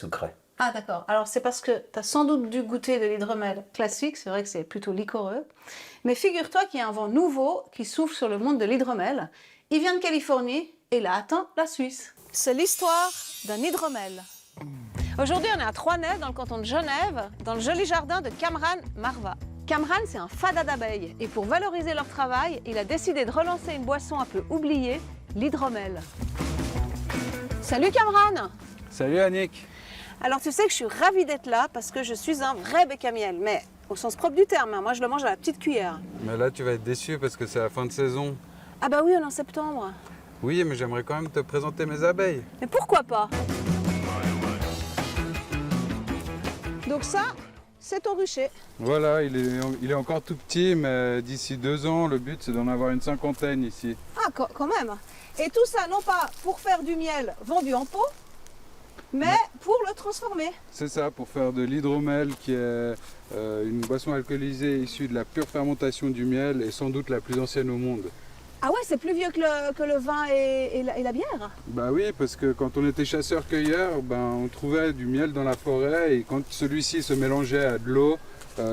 Secret. Ah d'accord, alors c'est parce que tu as sans doute dû goûter de l'hydromel classique, c'est vrai que c'est plutôt liquoreux. Mais figure-toi qu'il y a un vent nouveau qui souffle sur le monde de l'hydromel. Il vient de Californie et il a atteint la Suisse. C'est l'histoire d'un hydromel. Aujourd'hui, on est à Troisnay, dans le canton de Genève, dans le joli jardin de Kamran Marva. Kamran, c'est un fada d'abeilles et pour valoriser leur travail, il a décidé de relancer une boisson un peu oubliée, l'hydromel. Salut Kamran! Salut Annick. Alors tu sais que je suis ravie d'être là parce que je suis un vrai bec à miel, mais au sens propre du terme, hein. Moi je le mange à la petite cuillère. Mais là tu vas être déçu parce que c'est la fin de saison. Ah bah oui, on est en septembre. Oui, mais j'aimerais quand même te présenter mes abeilles. Mais pourquoi pas? Donc ça, c'est ton rucher. Voilà, il est encore tout petit, mais d'ici 2 ans, le but c'est d'en avoir une cinquantaine ici. Ah quand même. Et tout ça non pas pour faire du miel vendu en pot, mais pour le transformer. C'est ça, pour faire de l'hydromel qui est une boisson alcoolisée issue de la pure fermentation du miel et sans doute la plus ancienne au monde. Ah ouais, c'est plus vieux que le vin et la bière? Bah oui, parce que quand on était chasseur-cueilleur, on trouvait du miel dans la forêt et quand celui-ci se mélangeait à de l'eau,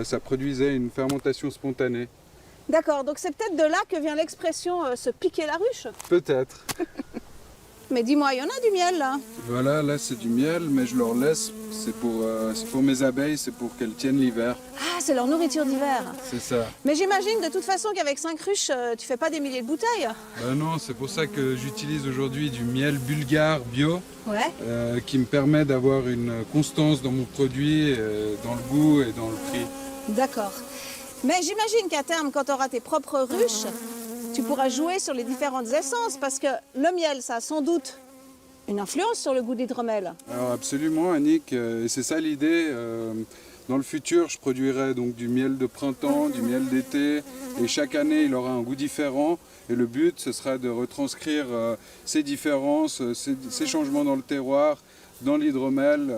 ça produisait une fermentation spontanée. D'accord, donc c'est peut-être de là que vient l'expression se piquer la ruche. Peut-être. Mais dis-moi, il y en a du miel là? Voilà, là c'est du miel, mais je leur laisse, c'est pour mes abeilles, c'est pour qu'elles tiennent l'hiver. Ah, c'est leur nourriture d'hiver. C'est ça. Mais j'imagine de toute façon qu'avec 5 ruches, tu fais pas des milliers de bouteilles. Ben non, c'est pour ça que j'utilise aujourd'hui du miel bulgare bio, Ouais. qui me permet d'avoir une constance dans mon produit, dans le goût et dans le prix. D'accord. Mais j'imagine qu'à terme, quand tu auras tes propres ruches, tu pourras jouer sur les différentes essences parce que le miel, ça a sans doute une influence sur le goût d'hydromel. Alors absolument Annick, et c'est ça l'idée. Dans le futur, je produirai donc du miel de printemps, du miel d'été, et chaque année il aura un goût différent. Et le but, ce sera de retranscrire ces différences, ces changements dans le terroir, dans l'hydromel,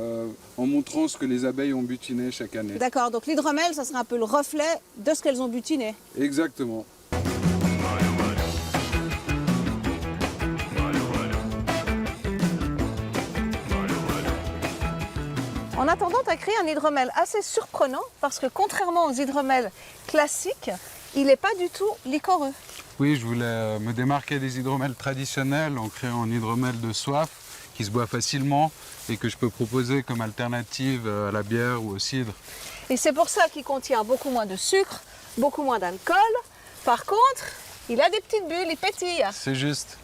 en montrant ce que les abeilles ont butiné chaque année. D'accord, donc l'hydromel, ça sera un peu le reflet de ce qu'elles ont butiné. Exactement. En attendant, tu as créé un hydromel assez surprenant parce que contrairement aux hydromels classiques, il n'est pas du tout liquoreux. Oui, je voulais me démarquer des hydromels traditionnels en créant un hydromel de soif qui se boit facilement et que je peux proposer comme alternative à la bière ou au cidre. Et c'est pour ça qu'il contient beaucoup moins de sucre, beaucoup moins d'alcool. Par contre, il a des petites bulles, il pétille. C'est juste.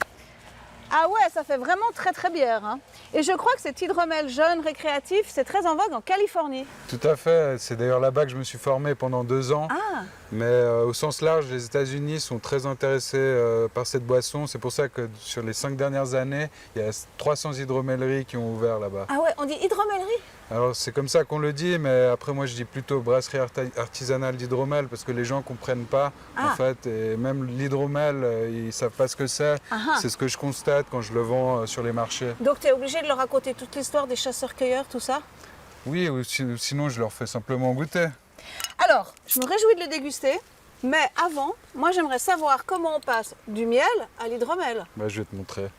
Ah ouais, ça fait vraiment très très bière, hein. Et je crois que cet hydromel jeune, récréatif, c'est très en vogue en Californie. Tout à fait, c'est d'ailleurs là-bas que je me suis formé pendant 2 ans. Ah. Mais au sens large, les États-Unis sont très intéressés par cette boisson. C'est pour ça que sur les 5 dernières années, il y a 300 hydromelleries qui ont ouvert là-bas. Ah ouais, on dit hydromellerie? Alors c'est comme ça qu'on le dit, mais après moi je dis plutôt brasserie artisanale d'hydromel parce que les gens ne comprennent pas en fait. Et même l'hydromel, ils ne savent pas ce que c'est. C'est ce que je constate quand je le vends sur les marchés. Donc tu es obligé de leur raconter toute l'histoire des chasseurs-cueilleurs, tout ça? Oui, ou sinon je leur fais simplement goûter. Alors, je me réjouis de le déguster, mais avant, moi j'aimerais savoir comment on passe du miel à l'hydromel. Bah, je vais te montrer.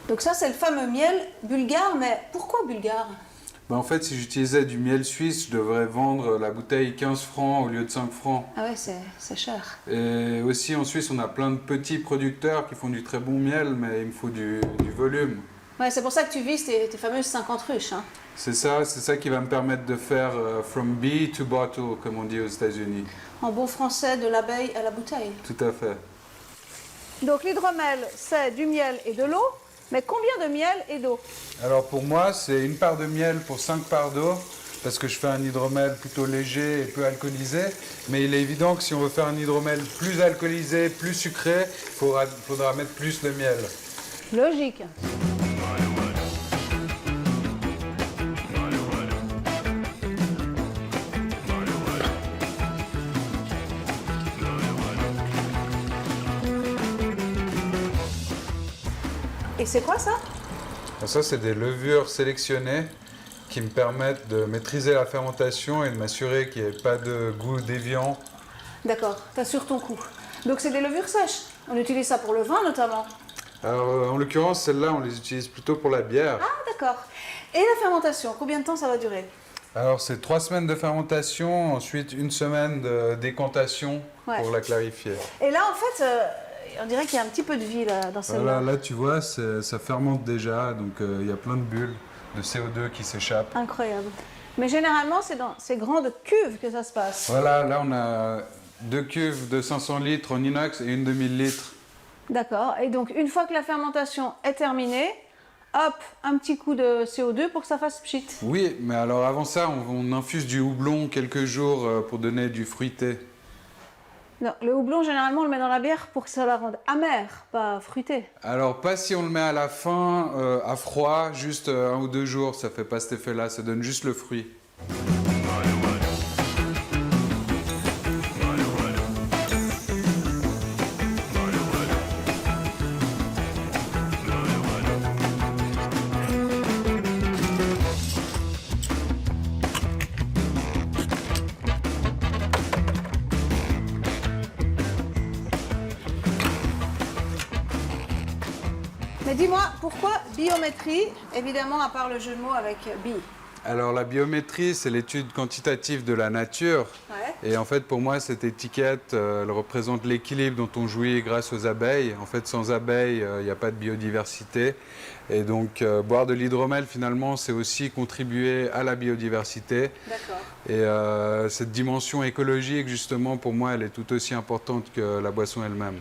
Donc ça c'est le fameux miel bulgare, mais pourquoi bulgare? Bah, en fait, si j'utilisais du miel suisse, je devrais vendre la bouteille 15 francs au lieu de 5 francs. Ah ouais, c'est cher. Et aussi en Suisse, on a plein de petits producteurs qui font du très bon miel, mais il me faut du volume. Ouais, c'est pour ça que tu vises tes fameuses 50 ruches, hein. C'est ça qui va me permettre de faire from bee to bottle, comme on dit aux États-Unis. En bon français, de l'abeille à la bouteille. Tout à fait. Donc l'hydromel, c'est du miel et de l'eau, mais combien de miel et d'eau? Alors pour moi, c'est 1 part de miel pour 5 parts d'eau, parce que je fais un hydromel plutôt léger et peu alcoolisé. Mais il est évident que si on veut faire un hydromel plus alcoolisé, plus sucré, il faudra mettre plus de miel. Logique. Et c'est quoi ça? Ça, c'est des levures sélectionnées qui me permettent de maîtriser la fermentation et de m'assurer qu'il n'y ait pas de goût déviant. D'accord, t'assures ton coup. Donc c'est des levures sèches? On utilise ça pour le vin notamment. Alors, en l'occurrence, celles-là, on les utilise plutôt pour la bière. Ah, d'accord. Et la fermentation, combien de temps ça va durer? Alors, c'est 3 semaines de fermentation, ensuite 1 semaine de décantation pour la clarifier. Et là, en fait, on dirait qu'il y a un petit peu de vie là, dans celle-là. Voilà, là, tu vois, ça fermente déjà, donc il y a plein de bulles de CO2 qui s'échappent. Incroyable. Mais généralement, c'est dans ces grandes cuves que ça se passe. Voilà, là, on a 2 cuves de 500 litres en inox et une de 1000 litres. D'accord. Et donc, une fois que la fermentation est terminée, hop, un petit coup de CO2 pour que ça fasse pchit. Oui, mais alors avant ça, on infuse du houblon quelques jours pour donner du fruité. Non, le houblon, généralement, on le met dans la bière pour que ça la rende amère, pas fruitée. Alors, pas si on le met à la fin, à froid, juste 1 ou 2 jours, ça fait pas cet effet-là, ça donne juste le fruit. Mais dis-moi, pourquoi biométrie, évidemment, à part le jeu de mots avec bi? Alors, la biométrie, c'est l'étude quantitative de la nature. Ouais. Et en fait, pour moi, cette étiquette, elle représente l'équilibre dont on jouit grâce aux abeilles. En fait, sans abeilles, il n'y a pas de biodiversité. Et donc, boire de l'hydromel, finalement, c'est aussi contribuer à la biodiversité. D'accord. Et cette dimension écologique, justement, pour moi, elle est tout aussi importante que la boisson elle-même.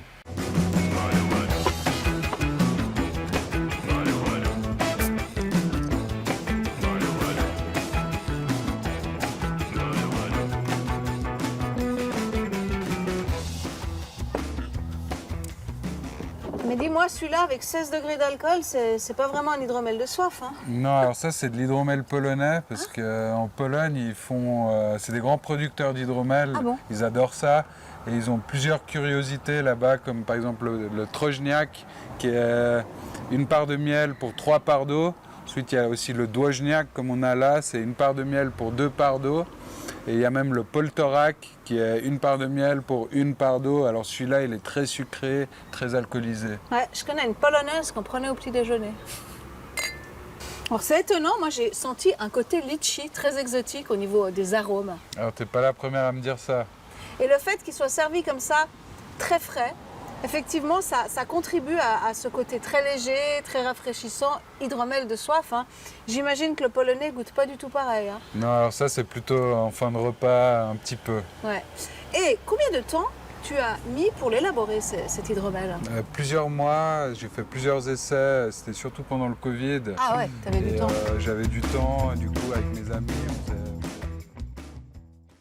Mais dis-moi, celui-là, avec 16 degrés d'alcool, c'est pas vraiment un hydromel de soif, hein? Non, alors ça, c'est de l'hydromel polonais, parce qu'en Pologne, ils font, c'est des grands producteurs d'hydromel. Ah bon? Ils adorent ça. Et ils ont plusieurs curiosités là-bas, comme par exemple le Troźniak, qui est 1 part de miel pour 3 parts d'eau. Ensuite, il y a aussi le Dwoźniak, comme on a là, c'est 1 part de miel pour 2 parts d'eau. Et il y a même le Poltorak, qui est 1 part de miel pour 1 part d'eau. Alors celui-là, il est très sucré, très alcoolisé. Ouais, je connais une polonaise qu'on prenait au petit déjeuner. Alors c'est étonnant, moi j'ai senti un côté litchi très exotique au niveau des arômes. Alors, t'es pas la première à me dire ça. Et le fait qu'il soit servi comme ça, très frais, effectivement ça contribue à ce côté très léger, très rafraîchissant, hydromel de soif, hein. J'imagine que le polonais goûte pas du tout pareil, hein. Non, alors ça, c'est plutôt en fin de repas, un petit peu. Ouais. Et combien de temps tu as mis pour l'élaborer cet hydromel? Plusieurs mois, j'ai fait plusieurs essais, c'était surtout pendant le Covid. Ah ouais, t'avais du temps. J'avais du temps, et du coup, avec mes amis, on faisait...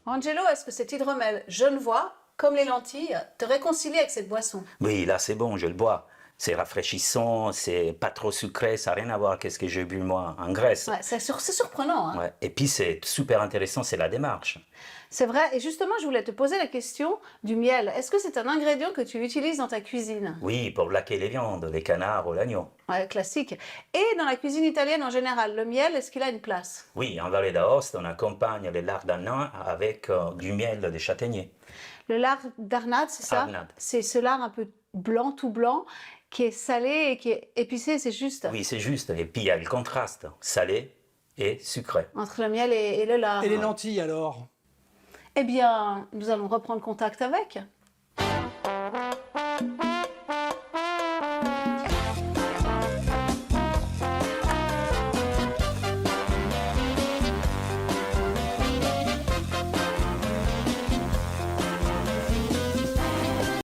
Angelo, est-ce que cet hydromel genevois, comme les lentilles, te réconcilie avec cette boisson? Oui, là c'est bon, je le bois. C'est rafraîchissant, c'est pas trop sucré, ça n'a rien à voir avec ce que j'ai bu moi en Grèce. Ouais, c'est surprenant, hein. Ouais. Et puis c'est super intéressant, c'est la démarche. C'est vrai, et justement, je voulais te poser la question du miel. Est-ce que c'est un ingrédient que tu utilises dans ta cuisine? Oui, pour laquer les viandes, les canards ou l'agneau. Ouais, classique. Et dans la cuisine italienne en général, le miel, est-ce qu'il a une place? Oui, en Vallée d'Aoste, on accompagne les lardons avec du miel de châtaignier. Le lard d'Arnade, c'est ça? Arnade. C'est ce lard un peu blanc, tout blanc, qui est salé et qui est épicé, c'est juste? Oui, c'est juste. Et puis il y a le contraste, salé et sucré. Entre le miel et le lard. Et les lentilles alors? Eh bien, nous allons reprendre contact avec.